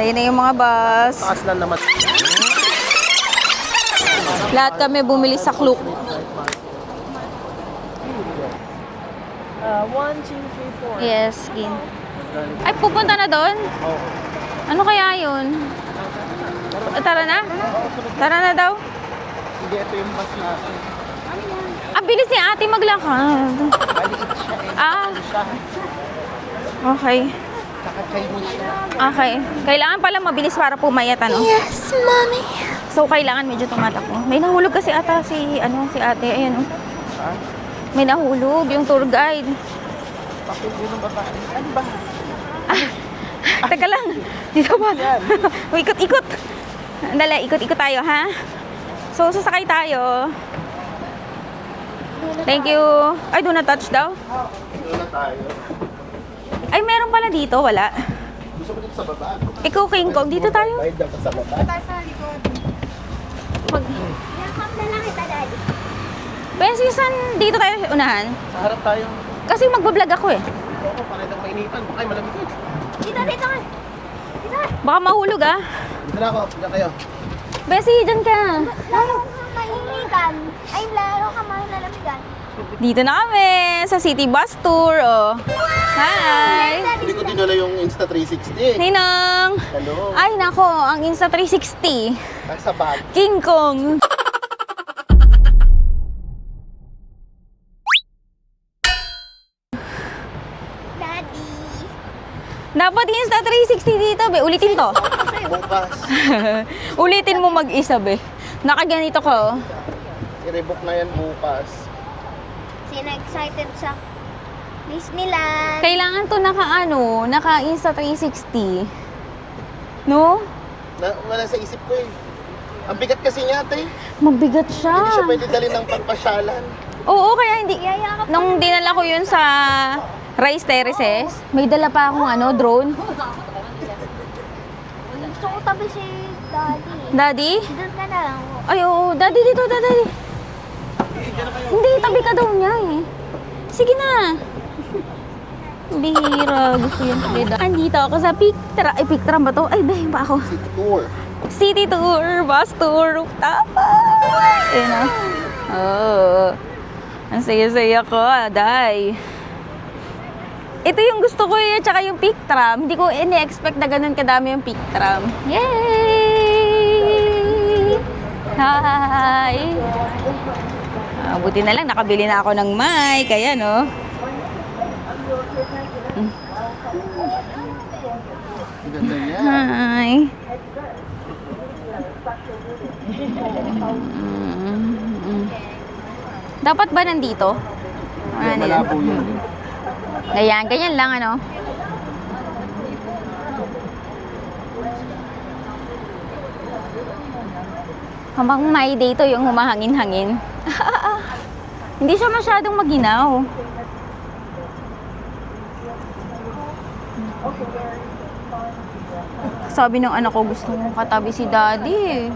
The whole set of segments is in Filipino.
Ayun na yung mga bus. Taas lang naman. Lahat kami bumili sa Klook. 1, 2, 3, 4. Yes, skin. Ay, pupunta na doon? Oh. Ano kaya yun? Tara na? Tara na daw? Hindi, ito yung bus natin. Ang bilis ni ate maglakad. Maliit siya eh. Ah, Siya. okay. Saka Chinese siya. Okay. Kailangan pala mabilis para pumayat, ano? Yes, mommy. So, kailangan medyo tumatakbo. May nahulog kasi ata si ate. Ayan, oh. Ha? May nahulog yung tour guide. Bakit yun ang babae? Ano ba? Teka lang. Dito ba? Ikot-ikot. Andala, ikot-ikot tayo, ha? So, sasakay tayo. Thank you. Ay, do not touch daw. Dito na tayo. Ay, meron pala dito. Wala. Gusto mo dito sa baba? Ikaw, King Kong. Dito tayo. Bayad dapat sa baba. Yakap na lang kita, daddy. Bensi, saan dito tayo unahan? Sa harap tayo. Kasi magbablog ako eh. Dito ako, para itong mainitan. Baka ay malamig yun. Dito ka. Dito. Baka mahulog ah. Dito na ako. Diyan kayo. Bensi, dyan ka. Lalo ka mainitan. Ay, lalo ka malamigan. Dito na kami sa City Bus Tour. Oh. Hi! Hindi ko dinala yung Insta360. Ninang! Hello. Ay, nako, ang Insta360. Nasa bag. King Kong. Daddy. Dapat Insta360 dito, be. Ulitin to. Bukas. Ulitin mo mag-isa, be. Nakaganito ka, oh. I-rebook na yan bukas. Sino excited sa Disneyland? Kailangan to naka Insta360. No? Wala sa isip ko eh. Ang bigat kasi niya, ate. Mabigat siya. Hindi siya pwede dalhin ng pagpasyalan. Oo, kaya hindi. Yayakap Nung dinala ko yun sa Rice Terraces, may dala pa akong drone. Gusto ko tabi si daddy. Daddy? Doon ka na lang. Ay, oo. Daddy, dito, daddy. Hindi, tabi ka daw niya eh. Sige na. Bihira. Gusto yan. Andito ako sa Pictra. Ay, Pictra ba to? Ay, bahin pa ako. City tour. City tour, bus tour, rooftop. Ayun na. Oo. Ang saya-saya ko, Day. Ito yung gusto ko eh, tsaka yung peak tram. Hindi ko ini-expect na ganun kadami yung peak tram. Yay! Hi! Buti na lang, nakabili na ako ng mic. Kaya, no? Ang ganda niya. Hi! Dapat ba nandito? Malabo yun. Ganyan, ganyan lang ano. Habang may dito yung humahangin-hangin. Hindi siya masyadong maginaw. Sabi ng anak ko, gusto mong katabi si daddy.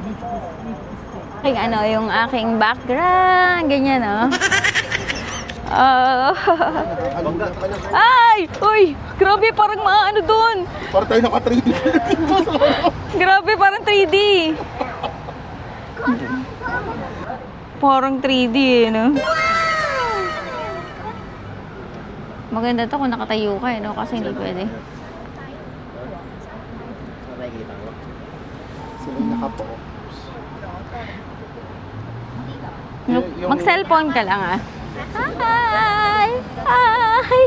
Aking yung aking background. Ganyan, oh. Ay! Uy! Grabe, parang maano doon. Parang tayo naka 3D. Grabe, parang 3D. Parang 3D eh, no? Maganda to kung nakatayo ka eh, no? Kasi hindi pwede. Sila yung nakapo. Mag-cellphone ka lang ah. Hi! Hi!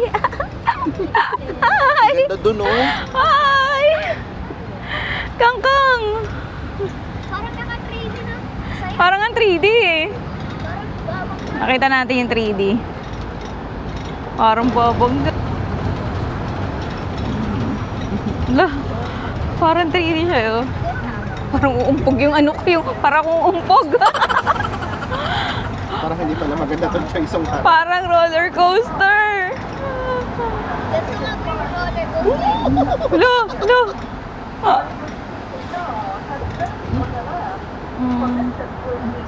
Hi! Ganda dun, oh. Hi! Kangkang! Parang naka-3D na. Sa'yo. Parang ang 3D eh. Nakita natin yung 3D. Parang babang. Lah, parang 3D siya yun. Parang uumpog yung ano ko yung parang uumpog. Parang hindi pala maganda itong choice ang harap. Parang roller coaster. Ganito nga po yung roller coaster. Lo, lo.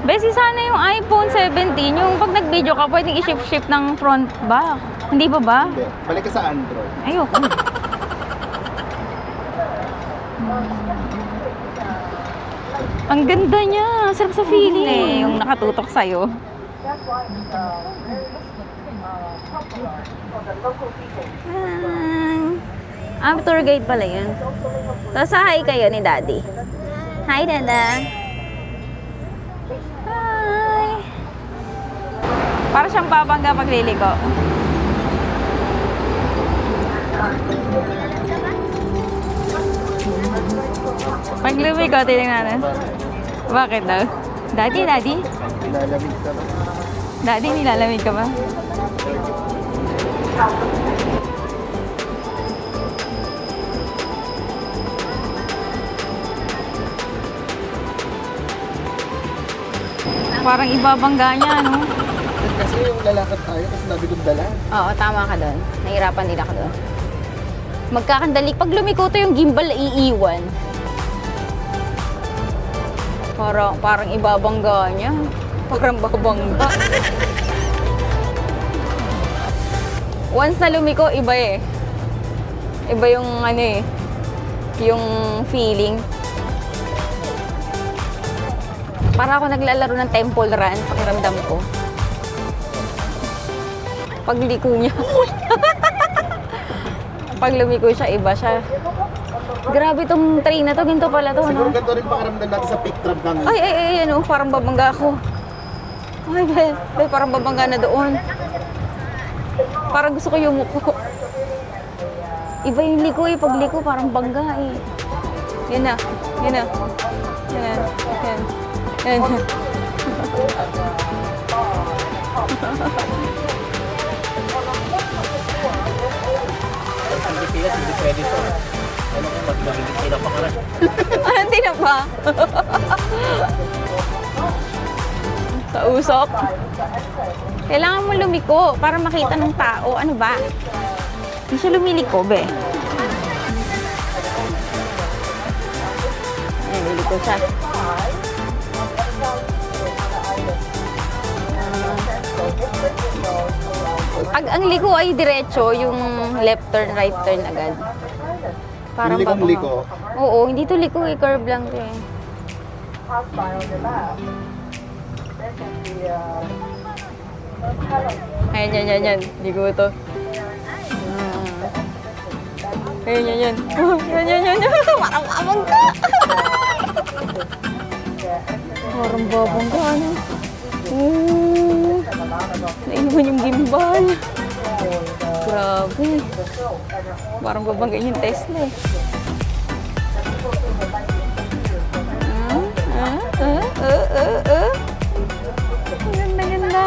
Besi, sana yung iPhone 17, yung pag nag-video ka, pwedeng i-shift-shift ng front back. Hindi ba ba? Hindi. Balik ka sa Android. Ayoko. Ang ganda niya. Sarap sa feeling eh. Yung nakatutok sa'yo. Tour guide pala yun. Tapos hi kayo ni Daddy. Hi, Dada. Hi. Para siyang babangga pagliliko. Pag lumiko, tinignan natin. Bakit daw? Daddy? Lalamig ka ba? Daddy, nilalamig ka ba? Parang ibabangga niya, no? Kasi yung lalakad tayo kasi nabi kong dala. Oo, tama ka doon. Nahirapan din ako doon. Magkakandali. Pag lumiko to yung gimbal, iiwan. Parang ibabangga niya. Parang babangga. Once na lumiko, iba eh. Iba yung ano eh. Yung feeling. Para ako naglalaro ng temple run, pakiramdam ko. Pag liko niya. Pag lumiko siya, iba siya. Grabe tong train na to, ginto pala to, Siguro no? ganito rin pakiramdam natin sa pick trap namin. Ay, ano, parang babangga ako. Ay, parang babangga na doon. Parang gusto ko yumuko. Iba yung liko eh, pag liko parang bangga eh. Yan na. Yan. Hindi pilas, hindi pwede to. Ano kung magmamili sila pa karan? Anong tinapa? Sa usok? Kailangan mo lumiko para makita ng tao. Ano ba? Hindi siya lumiliko, be. Ay, liliko siya. Pag ang liko ay diretso, yung left turn, right turn agad. Parang Hindi kong bababa. liko. Oo, hindi to liko eh. Curve lang to eh. Ayan. Liko to. Ayan. Yan. Parang babangga. Parang babangga, ano? Nainuman yung gimbal. Grabe. Parang babanggain yung Tesla eh. Ganda.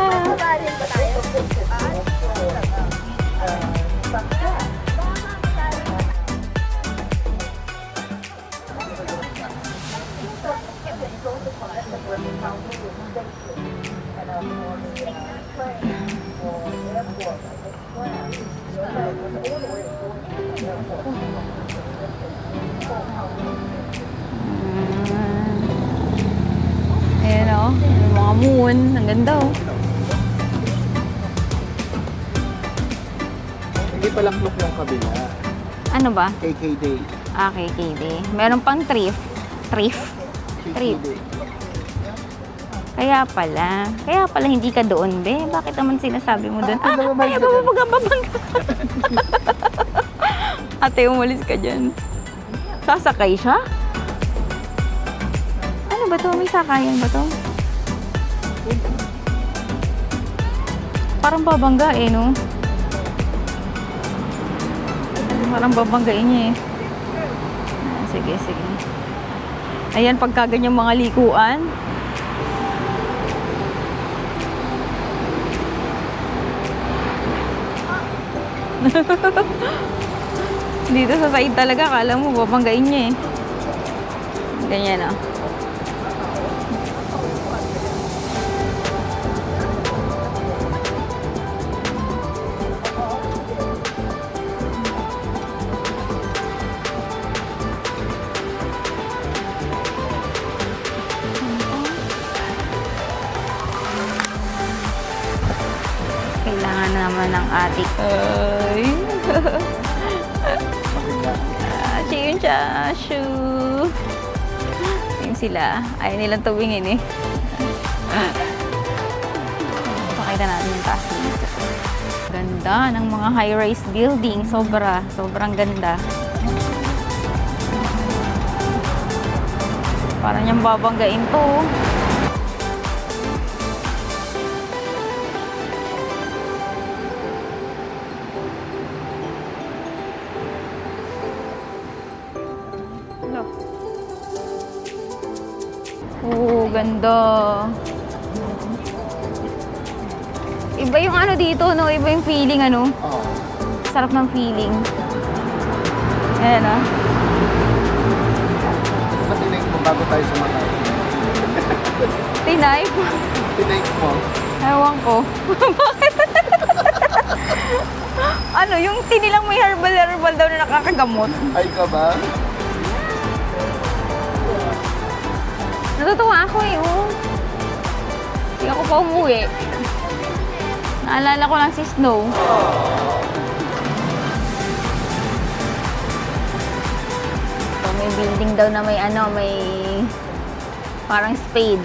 Ayan o, yung mga moon. Ang ganda o. Hindi palang look ng kabila. Ano ba? KKD. KKD. Meron pang thrift. Thrift? Thrift. Kaya pala hindi ka doon, be. Bakit naman sinasabi mo doon? Ay, babangga. Ate, umalis ka dyan. Sasakay siya? Ano ba to? May sakayan ba to? Parang babangga eh, no? Parang babanggain niya eh. Sige. Ayan, pagka ganyang mga likuan. Dito sa side talaga, akala mo babanggain niya eh. Ganyan ah. Kailangan naman ng ating... Ay. yung chashu. Yun sila. Ayaw nilang tumingin eh. Pakita natin yung taas dito. Ganda ng mga high-rise building. Sobrang ganda. Parang niyang babanggain to. Oo, ganda. Iba yung ano dito, no? Iba yung feeling, ano? Oo. Sarap ng feeling. Ayan, ah. Matinay mo bago tayo sumakay. Tinay. Tinay mo. Ewan ko. Bakit? Ano, yung tinilang may herbal daw na nakakagamot. Ay ka ba? Natutuwa ako eh, oh. Hindi ako pa umuwi. Naalala ko lang si Snow. So, may building daw na may ano, may parang spade.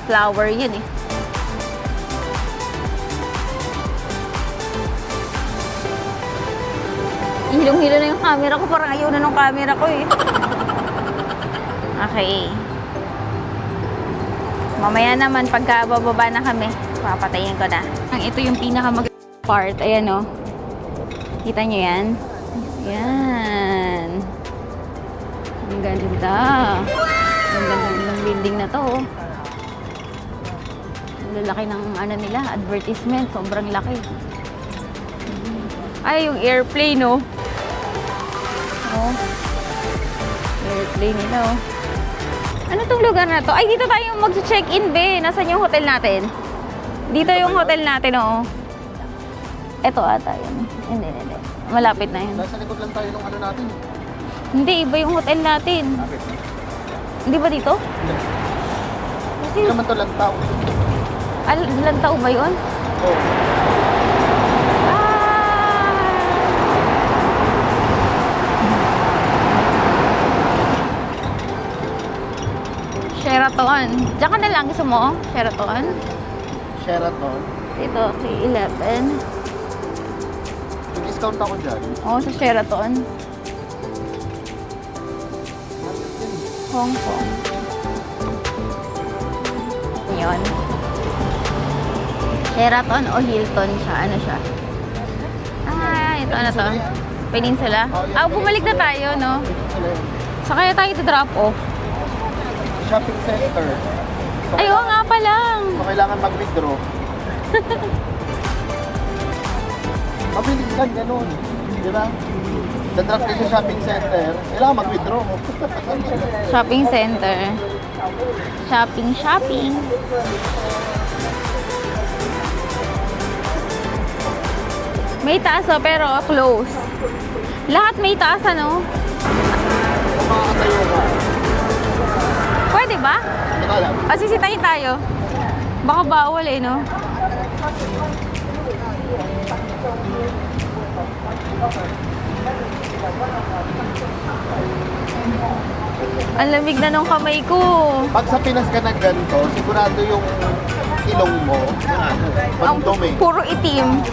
Flower yun eh. Hilong-hilo na yung camera ko. Parang ayaw na ng camera ko eh. Okay. Mamaya naman, pagka bababa na kami, papatayin ko na. Ito yung pinakamag part. Ayan o. Kita nyo yan? Yan. Ang ganda. Ang ganda ng building na to. Ang lalaki ng ano nila, advertisement. Sobrang laki. Ay, yung airplane, no? Oh. Airplane nila, oh. Ano tong lugar na to? Ay, dito tayo mag-check-in, be. Nasaan yung hotel natin? Dito yung hotel natin, oo. Ito ata yun. Hindi. Malapit na yun. Nasa likod lang tayo ng ano natin. Hindi, iba yung hotel natin. Bakit? Hindi ba dito? Hindi. Kasi, Hindi naman to lang tao. ilang tao ba yun? Oo. Sheraton. Diyan ka na lang. Gusto mo? Sheraton? Sheraton. Dito, si 11. May discount ako dyan. Oo, sa Sheraton. Hong Kong. Yun. Sheraton o Hilton siya. Ano siya? Ah, ito ano to? Peninsula? Ah, bumalik na tayo, no? Sa kaya tayo drop off. Shopping center. So, Ay, oo nga pa lang. So, kailangan mag-withdraw. Mabilis lang, gano'n. Di ba? Dadrop kayo sa shopping center, kailangan mag-withdraw. Shopping center. Shopping. May taas oh, pero close. Lahat may taas ano? Kung makakatayo ka, Pwede ba? hindi ko alam. Sisitayin tayo. Baka bawal eh, no? Ang lamig na nung kamay ko. Pag sa Pinas ka na ganito, sigurado yung ilong mo, Ang magdumi. puro itim.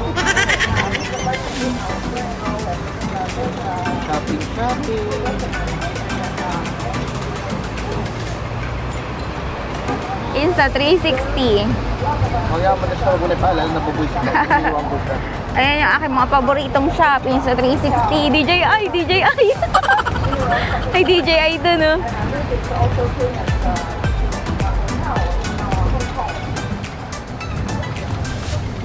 Shopping. Insta 360. Kaya mo na siya, wala paalala na bubuis ka. Iniwang buka. Ayan yung aking mga paboritong shop. Insta 360. DJI. Ay, DJI dun, no?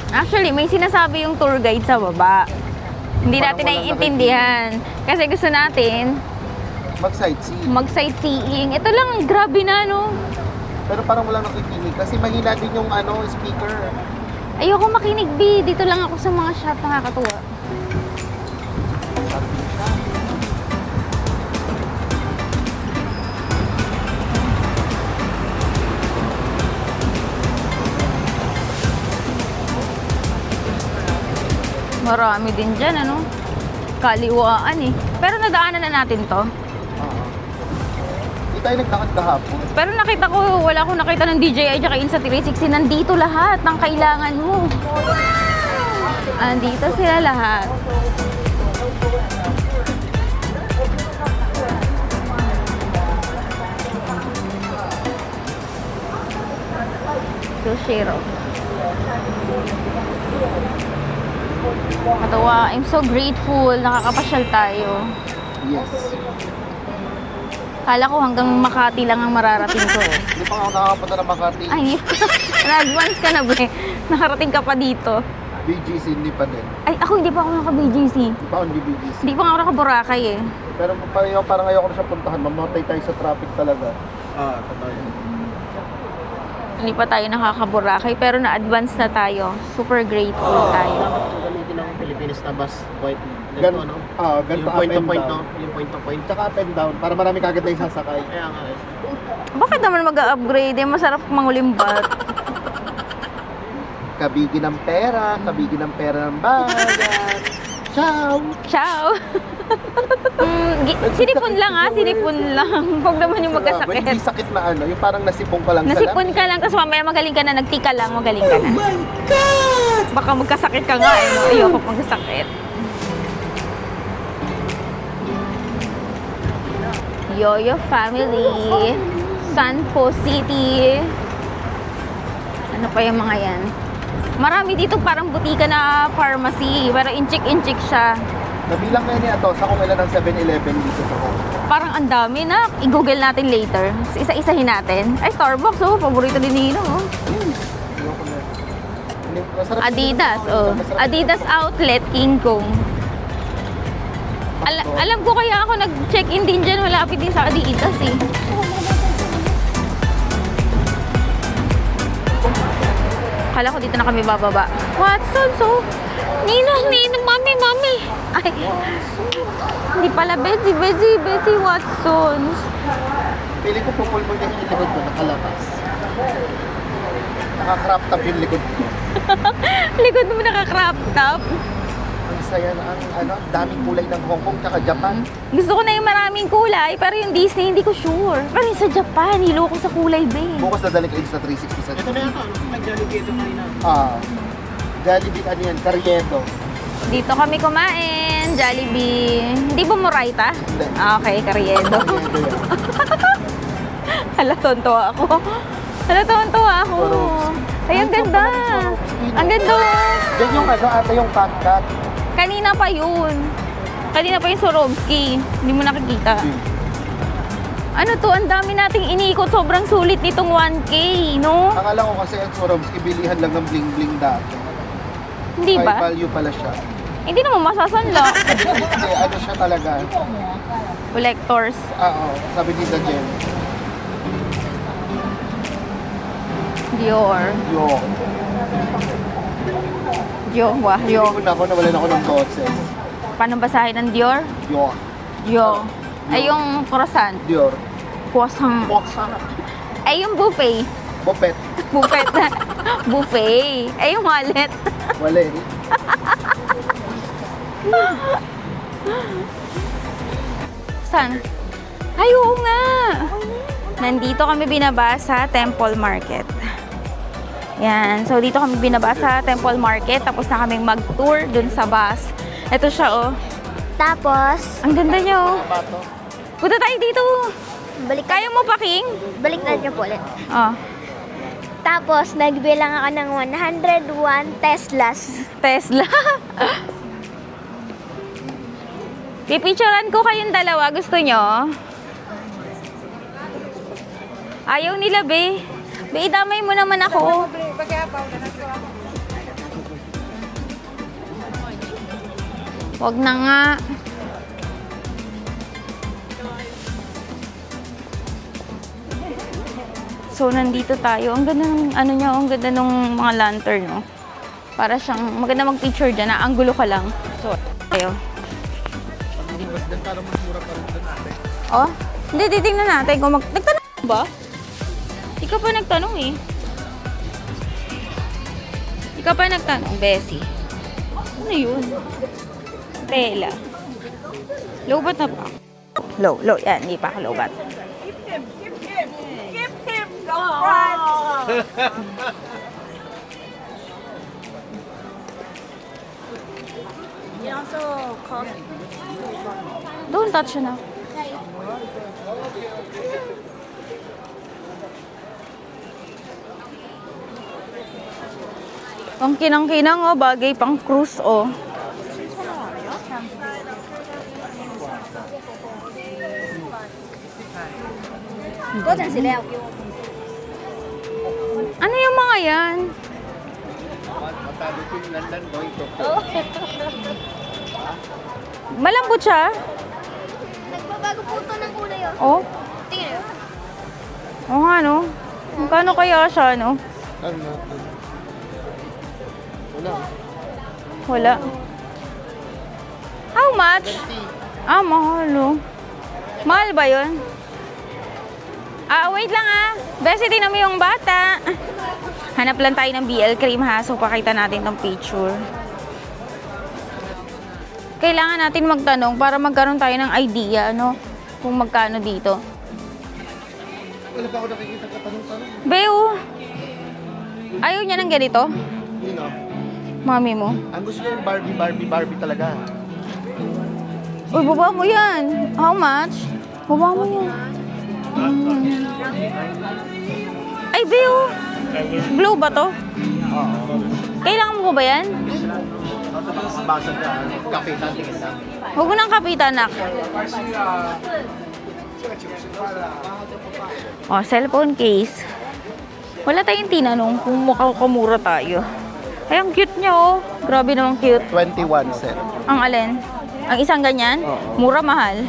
Actually, may sinasabi yung tour guide sa baba. Hindi natin Parang walang naiintindihan. Kasi gusto natin Mag-sightseeing. mag-sightseeing. Ito lang, grabe na, no? Pero parang walang nakikinig kasi mahina din yung speaker. Ayoko makinig, B. Dito lang ako sa mga shop. Nakakatuwa. Marami din dyan, ano? Kaliwaan eh. Pero nadaanan na natin to. tayo nagtakad kahapon. Pero nakita ko, wala akong nakita ng DJI tsaka Insta360. Nandito lahat ng kailangan mo. Andito sila lahat. Sushiro. Katawa, I'm so grateful. Nakakapasyal tayo. Yes. Kala ko hanggang Makati lang ang mararating ko eh. Hindi pa ako nakakapunta ng Makati. Ay, na-advance ka na ba eh? Nakarating ka pa dito. BGC, hindi pa din. Ay, ako hindi pa ako naka-BGC. Hindi pa ako hindi BGC. Hindi pa ako naka-Boracay eh. Pero parang ayoko na siya puntahan. Mamatay tayo sa traffic talaga. Totoo yun. Hindi pa tayo nakaka-Boracay pero na-advance na tayo. Super grateful tayo. Gamitin ang Pilipinas na bus point. Ganito, Ganito, no? ganito Yung up point to and point, down. no? Yung point to point. Tsaka up and down, para marami kagad na yung sasakay. Kaya nga eh. Bakit naman mag-upgrade? Eh, masarap mangulimbat. Kabigi ng pera ng bayan. Ciao! Ciao! Sinipon lang ha, sinipon lang. Huwag naman yung Hindi magkasakit. sakit na ano, yung parang nasipong ka lang Nasipon ka lang, tapos mamaya magaling ka na, nagtika lang, magaling ka na. Oh my God! Baka magkasakit ka nga eh, no? Ayoko magkasakit. Yoyo family, Sanpo City. Ano pa yung mga yan? Marami dito parang butika na pharmacy, pero inchik-inchik siya. Nabilang na niya ito sa kung ilan ng 7-Eleven dito sa Hong. Parang ang dami na. I-google natin later. Isa-isahin natin. Ay, Starbucks, oh. Paborito din nino, oh. Ayoko na. Masarap Adidas, yun. oh. Masarap. Adidas Outlet, King Kong. Alam ko kaya ako nag-check-in din dyan. Malapit din sa Adidas, eh. Akala ko dito na kami bababa. Watson, so... Ninong, mami. Ay, hindi pala, Betty Watson. Pili ko pupul mo yung likod ko, nakalabas. Naka-crop top yung likod ko. Likod mo naka-crop top. Ang saya na ang daming kulay ng Hong Kong tsaka Japan. Gusto ko na yung maraming kulay, pero yung Disney, hindi ko sure. Pero yung sa Japan, hilo ko sa kulay, be. Bukas na dalik sa 360 sa Ito na yata, no? Nag-Jollibee ito kanina. Jollibee, ano yan, Carriedo. Dito kami kumain, Jollibee. Hindi ba Moraita? Hindi. Okay, Carriedo. Carriedo yan. Hala, tonto ako. Ako. Ay, ang ganda. Ang ganda. Yan yung ata yung cat. Kanina pa yun. Kanina pa yung Swarovski. Hindi mo nakikita. Ano to? Ang dami nating iniikot. Sobrang sulit nitong 1K, no? Akala ko kasi ang Swarovski bilihan lang ng bling-bling dati. Hindi High ba? value pala siya. Hindi naman masasanla. Kasi ano siya talaga. Collectors. Oo, sabi ni Jen. Dior. Dior. Hindi ko nawalan ako ng boses. Paano basahin ng Dior? Dior. Ay, yung croissant. Dior. Croissant. Ay, yung buffet. Bopet. Buffet. Ay, yung wallet. Wala eh. Saan? Ay, oo nga. Nandito kami binaba sa Temple Market. Yan. So, dito kami binaba sa Temple Market. Tapos na kaming mag-tour dun sa bus. Ito siya, oh. Tapos, Ang ganda niya, oh. Pato. Punta tayo dito. Kaya mo pa, King? balik na niyo po ulit. Oh. Tapos, nagbilang ako ng 101 Teslas. Tesla. Pipicturean ko kayong dalawa. Gusto nyo? Ayaw nila, be. Be, idamay mo naman ako. Wag na nga. So, nandito tayo. Ang ganda ng, ano niya, ang ganda ng mga lantern, no? Para siyang, maganda mag-picture dyan, na anggulo ka lang. So, tayo. Oh, hindi, titingnan natin kung nagtanong ba? Ikaw pa nagtanong eh. Ikaw pa nagtanong, Bessie. Ano yun? Tela. Low bat na ba? Low, yan, hindi pa ako low bat. Don't touch na. Ang kinang-kinang oh, bagay pang cruise oh. Ano yung mga yan? Matalo ko yung London going to. Malambot siya? Nagbabago po ito ng kulay, oh. Oh. Tingnan. Oo nga no. Magkano kaya siya no? Ano natin? Wala. Wala. How much? 20. Ah, mahal oh. Mahal ba yun? Ah, wait lang ah. Besi, tingnan mo yung bata. Hanap lang tayo ng BL cream ha. So, pakita natin tong picture. Kailangan natin magtanong para magkaroon tayo ng idea, no? Kung magkano dito. Wala pa ako nakikita katanong-tanong. Beo, ayaw niya ng ganito? Hindi no? Mami mo. Ang gusto niya yung Barbie talaga. Uy, baba mo yan. How much? Baba mo yan. Ay, Beo. Blue ba to? Oo. Kailangan mo ba yan? Basag na. Kapitan tingin na. Huwag mo nang kapitan, nak. Oh, cellphone case. Wala tayong tinanong kung makakamura tayo. Ay, ang cute niya, oh. Grabe naman cute. 21 set. Ang alin? Ang isang ganyan? Oo. Mura, mahal.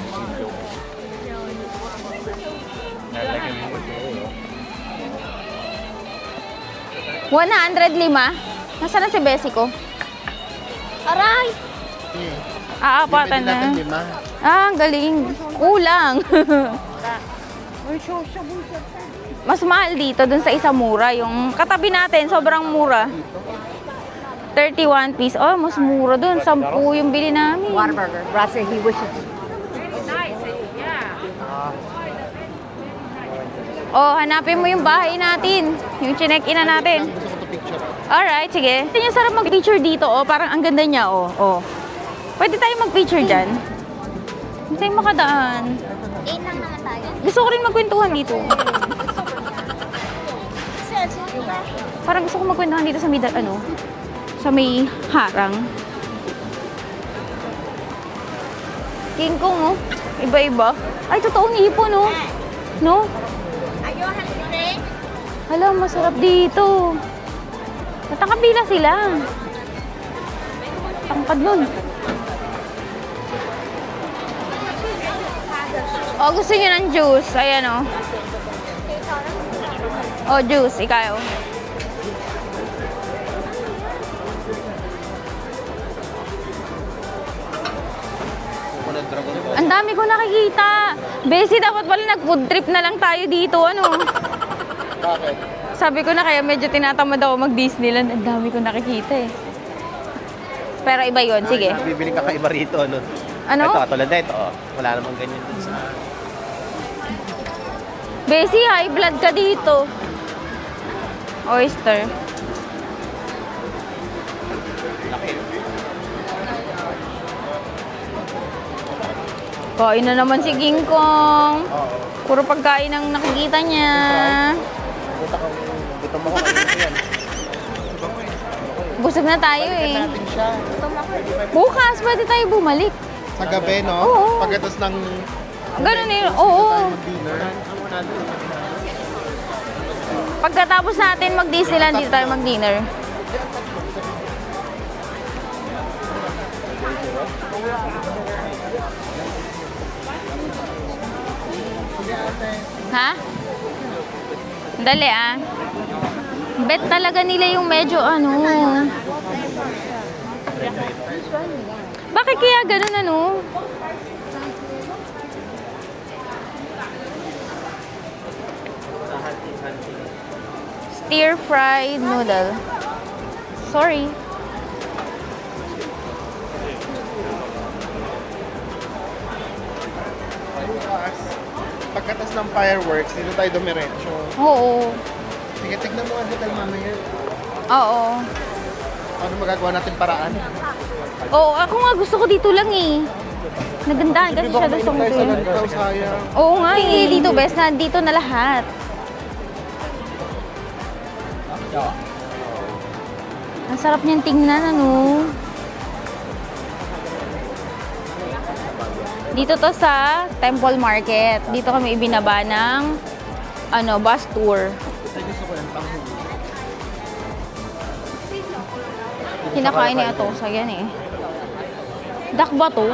$105? Nasaan na si Bessie ko? Aray! Aapatan na. Natin 5. Ah, ang galing. Kulang. Mas mahal dito dun sa isa mura. Yung katabi natin, sobrang mura. 31 piece. Oh, mas mura dun. 10 yung bili namin. Whataburger. Ross said he wishes. Oh, hanapin mo yung bahay natin. Yung chinek-in na natin. Gusto ko to picture. Alright, sige. Ito yung sarap mag-picture dito, oh. Parang ang ganda niya, oh. Oh. Pwede tayo mag-picture dyan. Hindi tayo makadaan. 8 lang naman tayo. Gusto ko rin magkwentuhan dito. Parang gusto ko magkwentuhan dito sa may, sa may harang. King Kong, oh. Iba-iba. Ay, totoong hipon, oh. No? Hala, masarap dito. Natakabila sila. Tangkad nun. Oh, gusto niyo ng juice. Ayan, oh. Oh, juice. Ikaw. Ang dami ko nakikita. Bessie, dapat pala nag-food trip na lang tayo dito. Ano? Bakit? Sabi ko na kaya medyo tinatamad ako mag-Disneyland. Ang dami ko nakikita eh. Pero iba yun. Sige. Bibili ka kaiba rito, ano? Ano? Ito, tulad na ito. Oh. Wala namang ganyan dun sa... Bessie, high blood ka dito. Oyster. Laki. Kain na naman si King Kong. Oo. Puro pagkain ang nakikita niya. Punta ka. Ito mo ko. Yan. Busog na tayo eh. Natin siya. Bukas, pwede tayo bumalik. Sa gabi, no? Oo. Pagkatas ng... Ganun eh. Oo. Dinner. Pagkatapos natin mag-Disneyland, dito tayo mag-dinner. Ha? Dali ah. Bet talaga nila yung medyo ano. Bakit kaya ganun ano? Stir-fried noodle. Sorry. pagkatas ng fireworks, dito tayo dumiretso. Oo. Sige, tignan mo ang hotel mamaya. Oo. Ano magagawa natin paraan? Oo, ako nga gusto ko dito lang eh. Nagandahan kasi siya doon sa Tayo sa hotel. Lantaw, sayang. Oo nga eh, dito best na dito na lahat. Ang sarap niyang tingnan, ano. Dito to sa Temple Market. Dito kami ibinaba ng bus tour. Ito gusto ko yung panghuli. Kinakain ni Atosa yan eh. Duck ba to?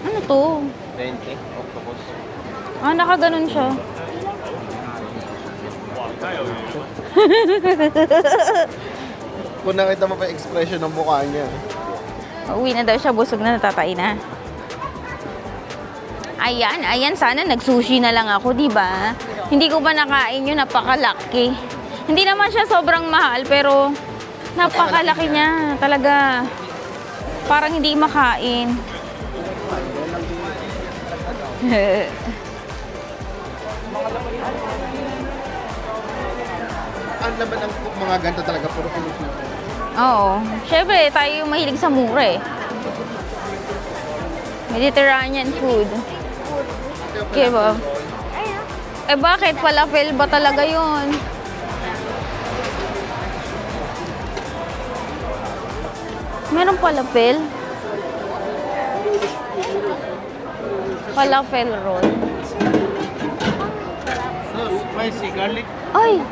Ano to? 20, octopus. Ah, nakaganon siya. Kung nakita mo pa yung expression ng mukha niya. Uwi na daw siya, busog na, natatay na. Ayan, sana nag-sushi na lang ako, di ba? Hindi ko ba nakain yun, napakalaki. Hindi naman siya sobrang mahal, pero napakalaki niya. Talaga, parang hindi makain. Ang laman ng mga ganito talaga, puro Pilipino. Oo. Siyempre, tayo yung mahilig sa mura eh. Mediterranean food. Okay ba? Eh bakit? Falafel ba talaga yun? Meron falafel? Falafel roll. So, spicy garlic. Ay!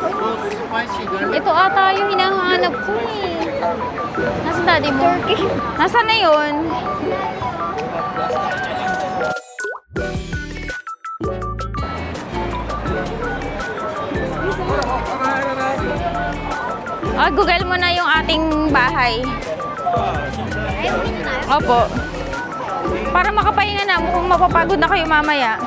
So, spicy garlic. Ito ata yung hinahanap ko eh. Nasaan daddy mo? Turkish. Nasaan na yun? Google mo na yung ating bahay. Opo. Para makapahinga na, mukhang mapapagod na kayo mamaya.